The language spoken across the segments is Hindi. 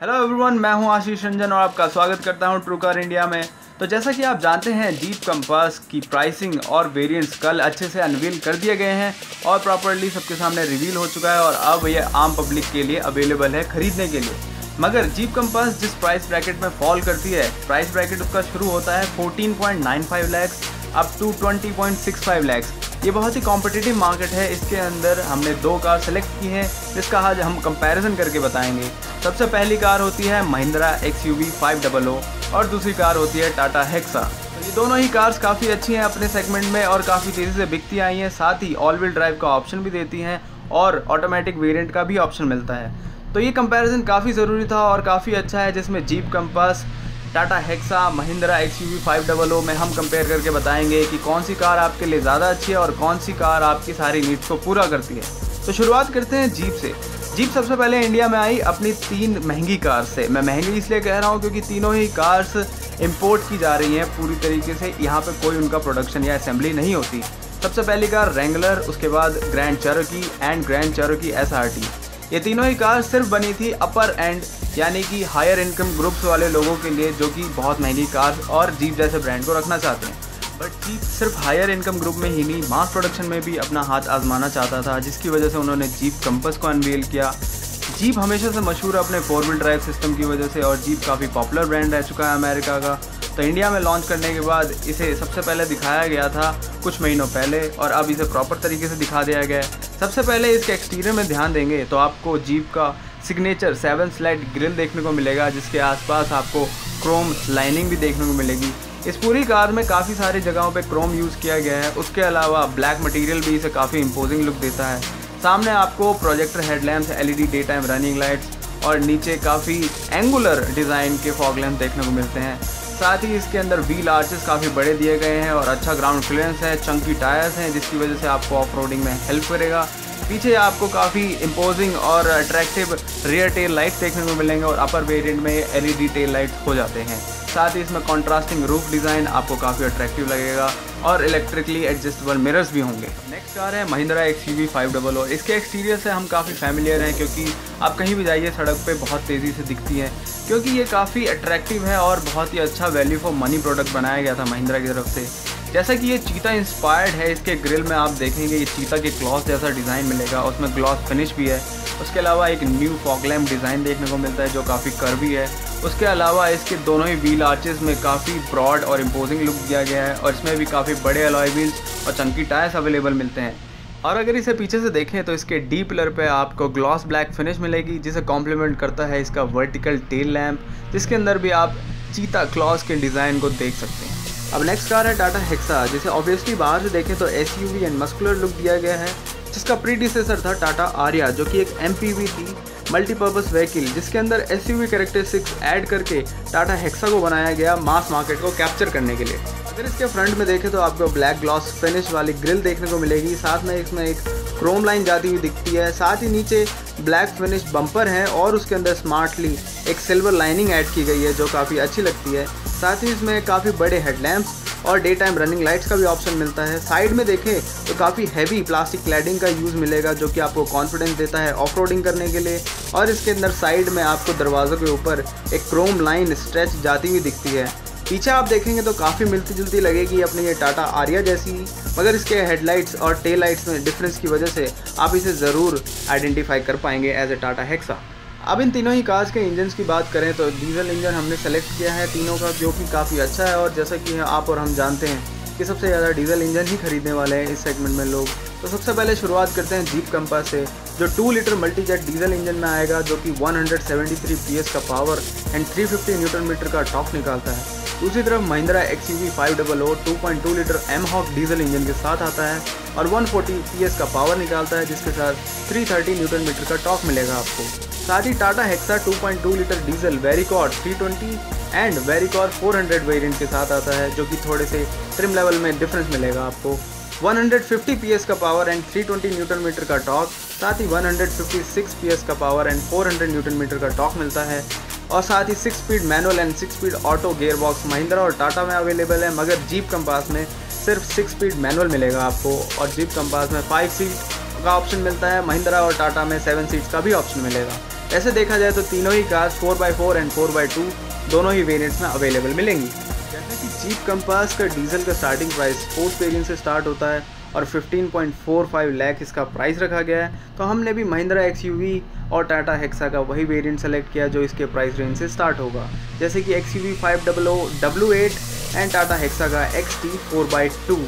हेलो एवरीवन, मैं हूं आशीष रंजन और आपका स्वागत करता हूं ट्रू कार इंडिया में। तो जैसा कि आप जानते हैं, जीप कंपास की प्राइसिंग और वेरिएंट्स कल अच्छे से अनवील कर दिए गए हैं और प्रॉपर्ली सबके सामने रिवील हो चुका है और अब ये आम पब्लिक के लिए अवेलेबल है खरीदने के लिए। मगर जीप कंपास जिस प्राइस ब्रैकेट में फॉल करती है, प्राइस ब्रैकेट उसका शुरू होता है 14.95 लाख अप टू 20.65 लाख। ये बहुत ही कॉम्पिटिटिव मार्केट है। इसके अंदर हमने दो कार सेलेक्ट की हैं जिसका आज हम कंपैरिजन करके बताएंगे। सबसे पहली कार होती है महिंद्रा XUV 500 और दूसरी कार होती है टाटा हेक्सा। तो ये दोनों ही कार्स काफ़ी अच्छी हैं अपने सेगमेंट में और काफ़ी तेज़ी से बिकती आई हैं। साथ ही ऑल व्हील ड्राइव का ऑप्शन भी देती हैं और ऑटोमेटिक वेरिएंट का भी ऑप्शन मिलता है। तो ये कंपैरिजन काफ़ी ज़रूरी था और काफ़ी अच्छा है, जिसमें jeep compass, Tata hexa, Mahindra XUV 500 में हम कंपेयर करके बताएंगे कि कौन सी कार आपके लिए ज़्यादा अच्छी है और कौन सी कार आपकी सारी नीड्स को पूरा करती है। तो शुरुआत करते हैं जीप से। जीप सबसे पहले इंडिया में आई अपनी 3 महंगी कार से। मैं महंगी इसलिए कह रहा हूँ क्योंकि तीनों ही कार्स इंपोर्ट की जा रही हैं पूरी तरीके से। यहाँ पे कोई उनका प्रोडक्शन या असेंबली नहीं होती। सबसे पहली कार रेंगलर, उसके बाद grand Cherokee and grand Cherokee SRT। ये तीनों ही कार सिर्फ बनी थी अपर एंड यानी कि हायर इनकम ग्रुप्स वाले लोगों के लिए, जो कि बहुत महंगी कार और जीप जैसे ब्रांड को रखना चाहते हैं। बट जीप सिर्फ हायर इनकम ग्रुप में ही नहीं, मास प्रोडक्शन में भी अपना हाथ आजमाना चाहता था, जिसकी वजह से उन्होंने जीप कंपास को अनवील किया। जीप हमेशा से मशहूर है अपने 4 व्हील ड्राइव सिस्टम की वजह से और जीप काफ़ी पॉपुलर ब्रांड रह चुका है अमेरिका का। तो इंडिया में लॉन्च करने के बाद इसे सबसे पहले दिखाया गया था कुछ महीनों पहले और अब इसे प्रॉपर तरीके से दिखा दिया गया है। सबसे पहले इसके एक्सटीरियर में ध्यान देंगे तो आपको जीप का सिग्नेचर 7 स्लाइड ग्रिल देखने को मिलेगा, जिसके आसपास आपको क्रोम लाइनिंग भी देखने को मिलेगी। इस पूरी कार में काफ़ी सारी जगहों पे क्रोम यूज़ किया गया है। उसके अलावा ब्लैक मटेरियल भी इसे काफ़ी इम्पोजिंग लुक देता है। सामने आपको projector headlamps, LED day time running lights और नीचे काफ़ी एंगुलर डिज़ाइन के फॉग लैम्प देखने को मिलते हैं। साथ ही इसके अंदर व्हील आर्चेस काफ़ी बड़े दिए गए हैं और अच्छा ग्राउंड क्लियरेंस है। चंकी टायर्स हैं जिसकी वजह से आपको ऑफ रोडिंग में हेल्प करेगा। पीछे आपको काफ़ी इम्पोजिंग और अट्रैक्टिव रियर टेल लाइट्स देखने को मिलेंगे और अपर वेरिएंट में LED टेल लाइट्स हो जाते हैं। साथ ही इसमें कॉन्ट्रास्टिंग रूफ डिज़ाइन आपको काफ़ी अट्रैक्टिव लगेगा और इलेक्ट्रिकली एडजस्टेबल मिरर्स भी होंगे। नेक्स्ट कार है महिंद्रा XUV 500। इसके एक्सटीरियर से हम काफ़ी फैमिलियर हैं क्योंकि आप कहीं भी जाइए सड़क पे बहुत तेज़ी से दिखती है, क्योंकि ये काफ़ी अट्रैक्टिव है और बहुत ही अच्छा वैल्यू फॉर मनी प्रोडक्ट बनाया गया था महिंद्रा की तरफ से। जैसा कि ये चीता इंस्पायर्ड है, इसके ग्रिल में आप देखेंगे ये चीता के क्लॉथ जैसा डिज़ाइन मिलेगा, उसमें ग्लॉस फिनिश भी है। उसके अलावा एक न्यू फॉग लैम्प डिज़ाइन देखने को मिलता है जो काफ़ी कर्वी है। उसके अलावा इसके दोनों ही व्हील आर्चेस में काफ़ी ब्रॉड और इम्पोजिंग लुक दिया गया है और इसमें भी काफ़ी बड़े अलॉय व्हील्स और चंकी टायर्स अवेलेबल मिलते हैं। और अगर इसे पीछे से देखें तो इसके डी पिलर पे आपको ग्लॉस ब्लैक फिनिश मिलेगी, जिसे कॉम्प्लीमेंट करता है इसका वर्टिकल टेल लैम्प, जिसके अंदर भी आप चीता क्लॉस के डिज़ाइन को देख सकते हैं। अब नेक्स्ट कार है टाटा हेक्सा, जिसे ऑब्वियसली बाहर से देखें तो SUV एंड मस्कुलर लुक दिया गया है, जिसका प्रीडिसेसर था टाटा आर्या, जो कि एक MPV थी, मल्टीपर्पज़ व्हीकल, जिसके अंदर SUV कैरेक्टरिस्टिक्स ऐड करके टाटा हेक्सा को बनाया गया मास मार्केट को कैप्चर करने के लिए। अगर इसके फ्रंट में देखें तो आपको ब्लैक ग्लॉस फिनिश वाली ग्रिल देखने को मिलेगी, साथ में इसमें एक क्रोम लाइन जाती हुई दिखती है। साथ ही नीचे ब्लैक फिनिश बम्पर है और उसके अंदर स्मार्टली एक सिल्वर लाइनिंग ऐड की गई है जो काफ़ी अच्छी लगती है। साथ ही इसमें काफ़ी बड़े हेडलैम्प्स और डे टाइम रनिंग लाइट्स का भी ऑप्शन मिलता है। साइड में देखें तो काफ़ी हैवी प्लास्टिक क्लैडिंग का यूज़ मिलेगा, जो कि आपको कॉन्फिडेंस देता है ऑफ रोडिंग करने के लिए। और इसके अंदर साइड में आपको दरवाज़ों के ऊपर एक क्रोम लाइन स्ट्रेच जाती हुई दिखती है। पीछे आप देखेंगे तो काफ़ी मिलती जुलती लगेगी अपने ये टाटा आर्या जैसी, मगर इसके हेडलाइट्स और टेल लाइट्स में डिफरेंस की वजह से आप इसे ज़रूर आइडेंटिफाई कर पाएंगे एज ए टाटा हेक्सा। अब इन तीनों ही कार्स के इंजन्स की बात करें तो डीजल इंजन हमने सेलेक्ट किया है तीनों का, जो कि काफ़ी अच्छा है। और जैसा कि आप और हम जानते हैं कि सबसे ज़्यादा डीजल इंजन ही खरीदने वाले हैं इस सेगमेंट में लोग। तो सबसे पहले शुरुआत करते हैं जीप कंपास से, जो 2 लीटर मल्टीजेट डीजल इंजन में आएगा, जो कि 173 PS का पावर एंड 350 न्यूटन मीटर का टॉर्क निकालता है। दूसरी तरफ Mahindra XUV 500 2.2 litre mHawk diesel engine के साथ आता है और 140 PS का पावर निकालता है, जिसके साथ 330 न्यूटन मीटर का टॉर्क मिलेगा आपको। साथ ही Tata Hexa 2.2 litre diesel Varicor 320 and Varicor 400 variant के साथ आता है, जो कि थोड़े से ट्रिम लेवल में डिफरेंस मिलेगा आपको। 150 PS का पावर एंड 320 न्यूटन मीटर का टॉर्क, साथ ही 156 PS का पावर एंड 400 न्यूटन मीटर का टॉर्क मिलता है। और साथ ही 6 speed manual and 6 speed auto gear box Mahindra और टाटा में अवेलेबल है, मगर जीप कंपास में सिर्फ 6 स्पीड मैनुअल मिलेगा आपको और जीप कंपास में 5 सीट का ऑप्शन मिलता है। महिंद्रा और टाटा में 7 सीट्स का भी ऑप्शन मिलेगा। वैसे देखा जाए तो तीनों ही कार्स 4x4 एंड 4x2 दोनों ही वेरिएंट्स में अवेलेबल मिलेंगी। जैसे कि जीप कंपास का डीजल का स्टार्टिंग प्राइस स्पोर्ट्स वेरिएंट से स्टार्ट होता है और 15.45 लाख इसका प्राइस रखा गया है, तो हमने भी महिंद्रा XUV और टाटा हेक्सा का वही वेरिएंट सेलेक्ट किया जो इसके प्राइस रेंज से स्टार्ट होगा, जैसे कि XUV 500 W8 and Tata hexa का XT 4x2।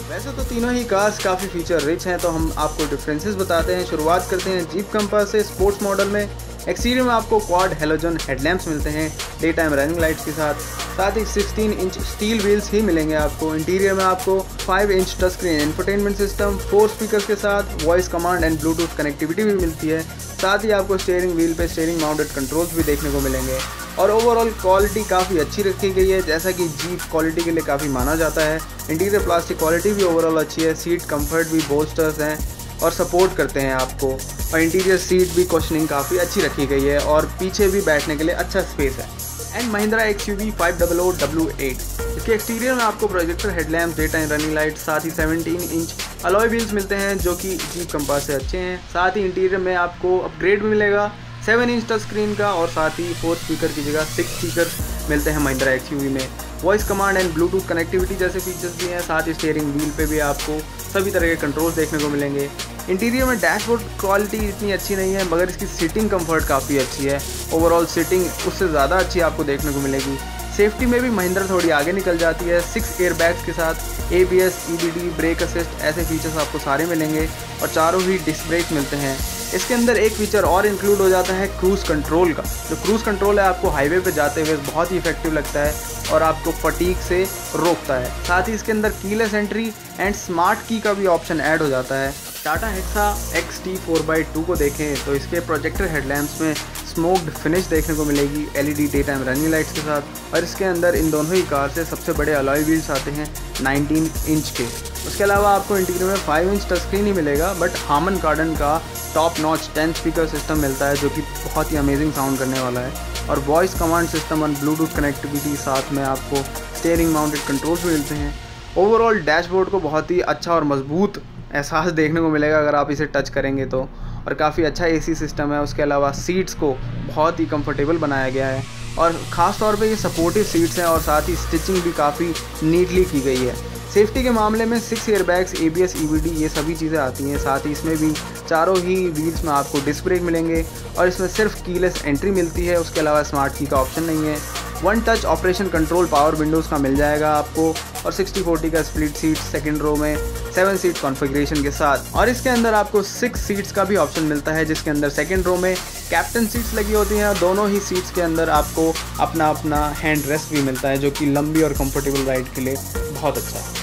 वैसे तो तीनों ही कार्स काफ़ी फीचर रिच हैं, तो हम आपको डिफरेंसेस बताते हैं। शुरुआत करते हैं जीप कंपास से। स्पोर्ट्स मॉडल में एक्सटीरियर में आपको क्वाड हेलोजन हेडलैम्प्स मिलते हैं डे टाइम रनिंग लाइट्स के साथ ही 16 इंच स्टील व्हील्स ही मिलेंगे आपको। इंटीरियर में आपको 5 inch touch screen infotainment system 4 speaker के साथ voice command and Bluetooth connectivity भी मिलती है। साथ ही आपको स्टीयरिंग व्हील पे स्टीयरिंग माउंटेड कंट्रोल्स भी देखने को मिलेंगे और ओवरऑल क्वालिटी काफ़ी अच्छी रखी गई है, जैसा कि जीप क्वालिटी के लिए काफ़ी माना जाता है। इंटीरियर प्लास्टिक क्वालिटी भी ओवरऑल अच्छी है, सीट कंफर्ट भी बोस्टर्स हैं और सपोर्ट करते हैं आपको, और इंटीरियर सीट भी कुशनिंग काफ़ी अच्छी रखी गई है और पीछे भी बैठने के लिए अच्छा स्पेस है। एंड महिंद्रा XUV 500 W8 इसके एक्सटीरियर में आपको projector headlamp, day time running light, साथ ही 17 इंच अलॉय व्हील्स मिलते हैं जो कि जीप कंपास से अच्छे हैं। साथ ही इंटीरियर में आपको अपग्रेड भी मिलेगा 7 इंच टच स्क्रीन का और साथ ही 4 स्पीकर की जगह 6 स्पीकर मिलते हैं महिंद्रा XUV में। Voice command and Bluetooth connectivity जैसे फीचर्स भी हैं। साथ ही स्टीयरिंग व्हील पे भी आपको सभी तरह के कंट्रोल्स देखने को मिलेंगे। इंटीरियर में डैशबोर्ड क्वालिटी इतनी अच्छी नहीं है, मगर इसकी सीटिंग कंफर्ट काफ़ी अच्छी है। ओवरऑल सीटिंग उससे ज़्यादा अच्छी आपको देखने को मिलेगी। सेफ्टी में भी महिंद्रा थोड़ी आगे निकल जाती है। 6 एयरबैग्स के साथ ABS, EBD, ब्रेक असिस्ट ऐसे फीचर्स आपको सारे मिलेंगे और चारों ही डिस्क ब्रेक मिलते हैं। इसके अंदर एक फीचर और इंक्लूड हो जाता है क्रूज़ कंट्रोल का। जो क्रूज़ कंट्रोल है आपको हाईवे पे जाते हुए बहुत ही इफेक्टिव लगता है और आपको फटीग से रोकता है। साथ ही इसके अंदर कीलेस एंट्री एंड स्मार्ट की का भी ऑप्शन ऐड हो जाता है। टाटा हेक्सा XT 4x2 को देखें तो इसके प्रोजेक्टर हेडलैम्प्स में स्मोक्ड फिनिश देखने को मिलेगी LED day time running lights के साथ, और इसके अंदर इन दोनों ही कार से सबसे बड़े अलॉय व्हील्स आते हैं 19 इंच के। उसके अलावा आपको इंटीरियर में 5 इंच टच स्क्रीन ही मिलेगा, बट हार्मन कार्डन का टॉप नॉच 10 स्पीकर सिस्टम मिलता है जो कि बहुत ही अमेजिंग साउंड करने वाला है, और वॉइस कमांड सिस्टम और ब्लूटूथ कनेक्टिविटी, साथ में आपको स्टीयरिंग माउंटेड कंट्रोल्स भी मिलते हैं। ओवरऑल डैशबोर्ड को बहुत ही अच्छा और मजबूत एहसास देखने को मिलेगा अगर आप इसे टच करेंगे तो, और काफ़ी अच्छा AC सिस्टम है। उसके अलावा सीट्स को बहुत ही कंफर्टेबल बनाया गया है और ख़ास तौर पे ये सपोर्टिव सीट्स हैं और साथ ही स्टिचिंग भी काफ़ी नीटली की गई है। सेफ्टी के मामले में 6 एयरबैग्स, ABS, EBD ये सभी चीज़ें आती हैं। साथ ही इसमें भी चारों ही व्हील्स में आपको डिस्क ब्रेक मिलेंगे और इसमें सिर्फ कीलेस एंट्री मिलती है। उसके अलावा स्मार्ट की का ऑप्शन नहीं है। 1 touch operation control power Windows का मिल जाएगा आपको, और 60/40 का स्प्लिट सीट सेकंड रो में 7 सीट कॉन्फ़िगरेशन के साथ, और इसके अंदर आपको 6 सीट्स का भी ऑप्शन मिलता है जिसके अंदर सेकंड रो में कैप्टन सीट्स लगी होती हैं। दोनों ही सीट्स के अंदर आपको अपना अपना हैंड रेस्ट भी मिलता है जो कि लंबी और कंफर्टेबल राइड के लिए बहुत अच्छा है।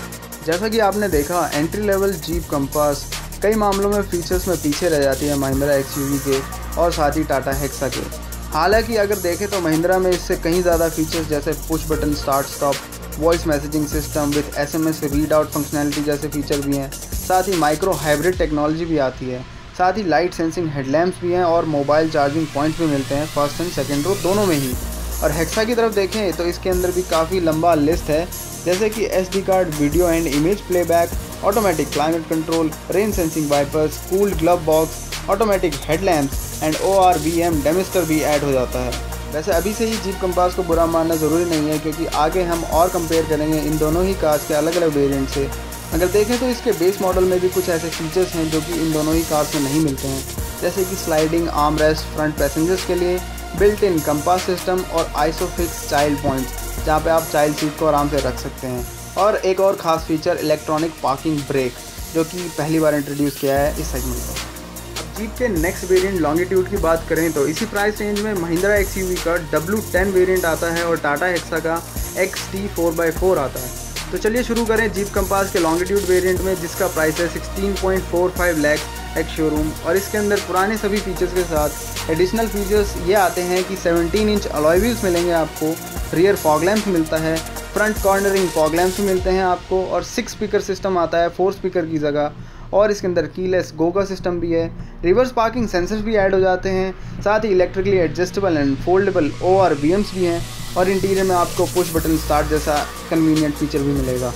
जैसा कि आपने देखा, एंट्री लेवल जीप कंपास कई मामलों में फीचर्स में पीछे रह जाती है महिंद्रा XUV के और साथ ही टाटा हेक्सा के। हालांकि अगर देखें तो महिंद्रा में इससे कहीं ज़्यादा फीचर्स जैसे push button start stop, voice messaging system with SMS read out functionality जैसे फीचर भी हैं। साथ ही माइक्रो हाइब्रिड टेक्नोलॉजी भी आती है। साथ ही लाइट सेंसिंग हेडलैम्प्स भी हैं और मोबाइल चार्जिंग पॉइंट्स भी मिलते हैं फर्स्ट एंड सेकेंड रो दोनों में ही। और हेक्सा की तरफ देखें तो इसके अंदर भी काफ़ी लंबा लिस्ट है, जैसे कि SD card, video and image playback, automatic climate control, rain sensing wipers, cooled glove box, automatic headlamps and ORVM demister भी ऐड हो जाता है। वैसे अभी से ही जीप कंपास को बुरा मानना ज़रूरी नहीं है, क्योंकि आगे हम और कंपेयर करेंगे इन दोनों ही कार्स के अलग अलग वेरिएंट से। अगर देखें तो इसके बेस मॉडल में भी कुछ ऐसे फीचर्स हैं जो कि इन दोनों ही कार्स में नहीं मिलते हैं, जैसे कि sliding arm rest front passengers के लिए, बिल्ट इन कंपास सिस्टम और आइसोफिक्स चाइल्ड पॉइंट्स जहाँ पे आप चाइल्ड सीट को आराम से रख सकते हैं, और एक और ख़ास फीचर इलेक्ट्रॉनिक पार्किंग ब्रेक जो कि पहली बार इंट्रोड्यूस किया है इस सेगमेंट में। जीप के नेक्स्ट वेरिएंट लॉन्गिट्यूड की बात करें तो इसी प्राइस रेंज में महिंद्रा XUV का W10 वेरिएंट आता है और टाटा हेक्सा का XT 4x4 आता है। तो चलिए शुरू करें जीप कंपास के लॉन्गिट्यूड वेरिएंट में, जिसका प्राइस है 16.45 लाख एक्स शोरूम, और इसके अंदर पुराने सभी फीचर्स के साथ एडिशनल फीचर्स ये आते हैं कि 17 इंच अलॉय व्हील्स मिलेंगे आपको, रियर फॉग लैंप मिलता है, फ्रंट कॉर्नरिंग फॉग लैंप्स मिलते हैं आपको, और 6 स्पीकर सिस्टम आता है 4 स्पीकर की जगह, और इसके अंदर कीलेस गो का सिस्टम भी है। रिवर्स पार्किंग सेंसर्स भी ऐड हो जाते हैं, साथ ही electrically adjustable and foldable ORVMs भी हैं, और इंटीरियर में आपको पुश बटन स्टार्ट जैसा कन्वीनियंट फीचर भी मिलेगा।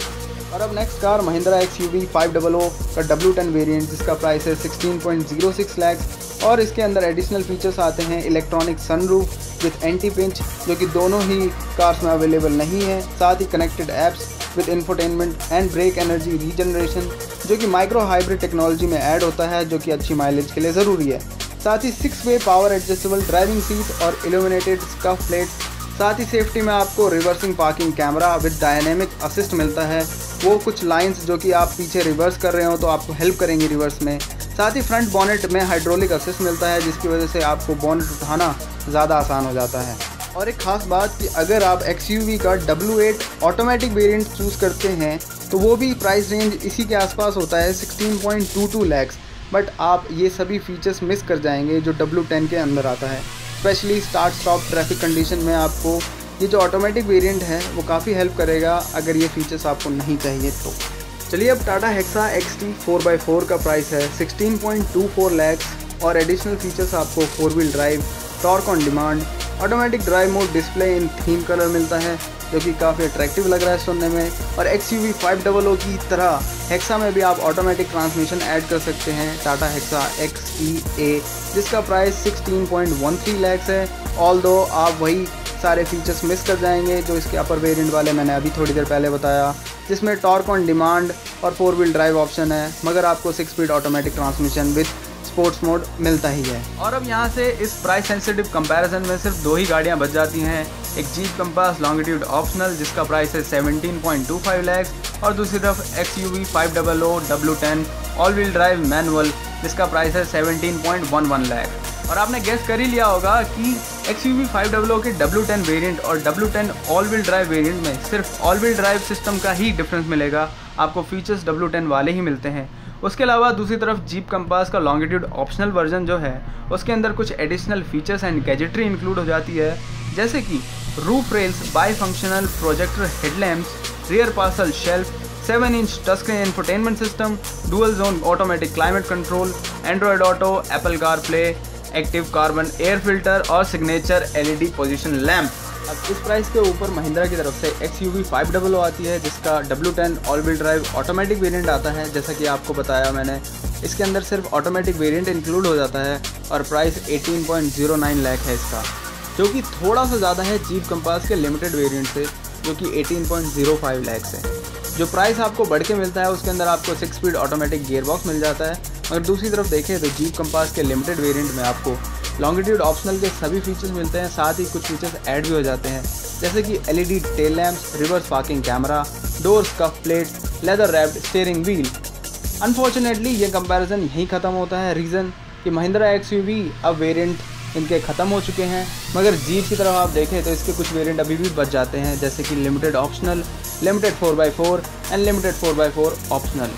और अब नेक्स्ट कार महिंद्रा XUV 500 का W10 वेरिएंट, जिसका प्राइस है 16.06 लाख और इसके अंदर एडिशनल फीचर्स आते हैं electronic sunroof with anti pinch, जो कि दोनों ही कार्स में अवेलेबल नहीं है। साथ ही connected apps with infotainment and brake energy regeneration, जो कि माइक्रो हाइब्रिड टेक्नोलॉजी में ऐड होता है, जो कि अच्छी माइलेज के लिए ज़रूरी है। साथ ही 6-वे पावर एडजस्टेबल ड्राइविंग सीट और इल्यूमिनेटेड स्कफ प्लेट्स। साथ ही सेफ्टी में आपको reversing parking camera with dynamic assist मिलता है, वो कुछ लाइंस जो कि आप पीछे रिवर्स कर रहे हो तो आपको हेल्प करेंगी रिवर्स में। साथ ही फ्रंट बॉनेट में हाइड्रोलिक असिस्ट मिलता है, जिसकी वजह से आपको बॉनेट उठाना ज़्यादा आसान हो जाता है। और एक ख़ास बात कि अगर आप XUV का W8 ऑटोमेटिक वेरिएंट चूज़ करते हैं तो वो भी प्राइस रेंज इसी के आसपास होता है 16.22 लाख, बट आप ये सभी फीचर्स मिस कर जाएंगे जो W10 के अंदर आता है। Specially start stop traffic condition में आपको ये जो ऑटोमेटिक वेरिएंट है वो काफ़ी हेल्प करेगा अगर ये फीचर्स आपको नहीं चाहिए तो। चलिए अब टाटा हेक्सा XT 4x4 का प्राइस है 16.24 लाख और एडिशनल फीचर्स आपको 4 wheel drive, torque on demand, automatic drive mode display in theme colour मिलता है, जो कि काफ़ी अट्रैक्टिव लग रहा है सुनने में। और XUV 500 की तरह हेक्सा में भी आप ऑटोमेटिक ट्रांसमिशन ऐड कर सकते हैं टाटा हेक्सा XEA, जिसका प्राइस 16.13 लाख है। ऑल्दो आप वही सारे फीचर्स मिस कर जाएंगे जो इसके अपर वेरिएंट वाले मैंने अभी थोड़ी देर पहले बताया, जिसमें टॉर्क ऑन डिमांड और 4 व्हील ड्राइव ऑप्शन है, मगर आपको 6 speed automatic transmission with sports mode मिलता ही है। और अब यहाँ से इस प्राइस सेंसिटिव कंपैरिजन में सिर्फ 2 ही गाड़ियाँ बच जाती हैं, एक जीप कंपास लॉन्गिट्यूड ऑप्शनल जिसका प्राइस है 17.25 लाख और दूसरी तरफ XUV 500 W10 all wheel drive manual जिसका प्राइस है 17.11 लाख। और आपने गेस कर ही लिया होगा कि XUV 500 के W10 वेरिएंट और W10 all wheel drive variant में सिर्फ ऑल व्हील ड्राइव सिस्टम का ही डिफरेंस मिलेगा, आपको फीचर्स W10 वाले ही मिलते हैं। उसके अलावा दूसरी तरफ जीप कंपास का लॉन्गिट्यूड ऑप्शनल वर्जन जो है उसके अंदर कुछ एडिशनल फीचर्स एंड गैजेटरी इंक्लूड हो जाती है, जैसे कि roof rails, by functional projector headlamps, rear parcel shelf, 7 inch touch screen infotainment system, dual zone automatic climate control, Android auto, Apple CarPlay, active carbon air filter और सिग्नेचर LED पोजीशन लैंप। अब इस प्राइस के ऊपर महिंद्रा की तरफ से XUV 500 आती है जिसका W10 all wheel drive automatic variant आता है। जैसा कि आपको बताया मैंने, इसके अंदर सिर्फ ऑटोमेटिक वेरिएंट इंक्लूड हो जाता है और प्राइस 18.09 लाख है इसका, जो कि थोड़ा सा ज़्यादा है जीप कंपास के लिमिटेड वेरिएंट से, जो कि 18.05 लाख है। जो प्राइस आपको बढ़ के मिलता है उसके अंदर आपको 6 स्पीड ऑटोमेटिक गियर बॉक्स मिल जाता है। और दूसरी तरफ देखें तो जीप कंपास के लिमिटेड वेरिएंट में आपको लॉन्गिट्यूड ऑप्शनल के सभी फीचर्स मिलते हैं, साथ ही कुछ फीचर्स ऐड भी हो जाते हैं, जैसे कि LED tail lamps, reverse parking camera, door scuff plate, leather wrapped steering wheel. Unfortunately ये कंपैरिजन यहीं ख़त्म होता है, रीज़न कि महिंद्रा XUV अब वेरिएंट इनके ख़त्म हो चुके हैं, मगर जीप की तरफ आप देखें तो इसके कुछ वेरिएंट अभी भी बच जाते हैं, जैसे कि limited optional, limited 4x4 and limited 4x4 optional.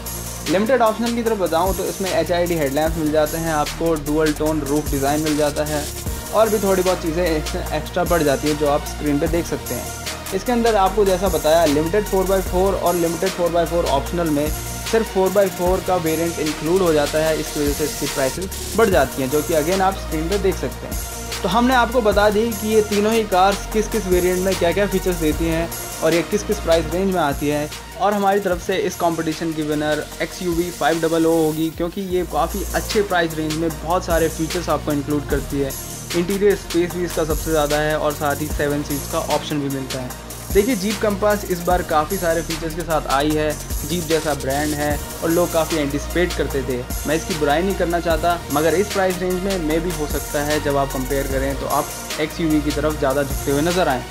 Limited optional की तरफ बताऊँ तो इसमें HID हेडलैम्प्स मिल जाते हैं, आपको डुअल टोन रूफ डिज़ाइन मिल जाता है और भी थोड़ी बहुत चीज़ें एक्स्ट्रा बढ़ जाती है जो आप स्क्रीन पे देख सकते हैं। इसके अंदर आपको जैसा बताया लिमिटेड 4x4 और लिमिटेड 4x4 ऑप्शनल में सिर्फ 4x4 का वेरिएंट इंक्लूड हो जाता है, इसकी वजह से इसकी प्राइसेस बढ़ जाती हैं, जो कि अगेन आप स्क्रीन पे देख सकते हैं। तो हमने आपको बता दी कि ये तीनों ही कार्स किस किस वेरिएंट में क्या क्या फीचर्स देती हैं और ये किस किस प्राइस रेंज में आती है। और हमारी तरफ से इस कंपटीशन की विनर XUV 500 होगी, क्योंकि ये काफ़ी अच्छे प्राइस रेंज में बहुत सारे फीचर्स आपको इंक्लूड करती है। इंटीरियर स्पेस भी इसका सबसे ज़्यादा है और साथ ही 7 सीट्स का ऑप्शन भी मिलता है। देखिए जीप कंपास इस बार काफ़ी सारे फीचर्स के साथ आई है, जीप जैसा ब्रांड है और लोग काफ़ी एंटिसिपेट करते थे। मैं इसकी बुराई नहीं करना चाहता, मगर इस प्राइस रेंज में भी हो सकता है जब आप कंपेयर करें तो आप XUV की तरफ ज़्यादा झुकते हुए नज़र आएँ।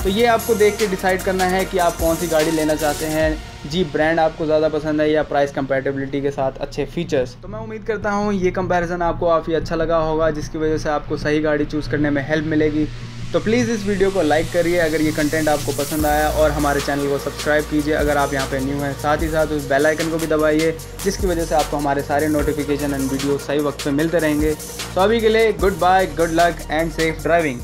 तो ये आपको देख के डिसाइड करना है कि आप कौन सी गाड़ी लेना चाहते हैं, जीप ब्रांड आपको ज़्यादा पसंद है या प्राइस कंपैटिबिलिटी के साथ अच्छे फीचर्स। तो मैं उम्मीद करता हूँ ये कंपैरिजन आपको काफ़ी अच्छा लगा होगा, जिसकी वजह से आपको सही गाड़ी चूज़ करने में हेल्प मिलेगी। तो प्लीज़ इस वीडियो को लाइक करिए अगर ये कंटेंट आपको पसंद आया, और हमारे चैनल को सब्सक्राइब कीजिए अगर आप यहाँ पे न्यू हैं। साथ ही साथ उस बेल आइकन को भी दबाइए, जिसकी वजह से आपको हमारे सारे नोटिफिकेशन एंड वीडियो सही वक्त पे मिलते रहेंगे। तो अभी के लिए good bye, good luck and safe driving.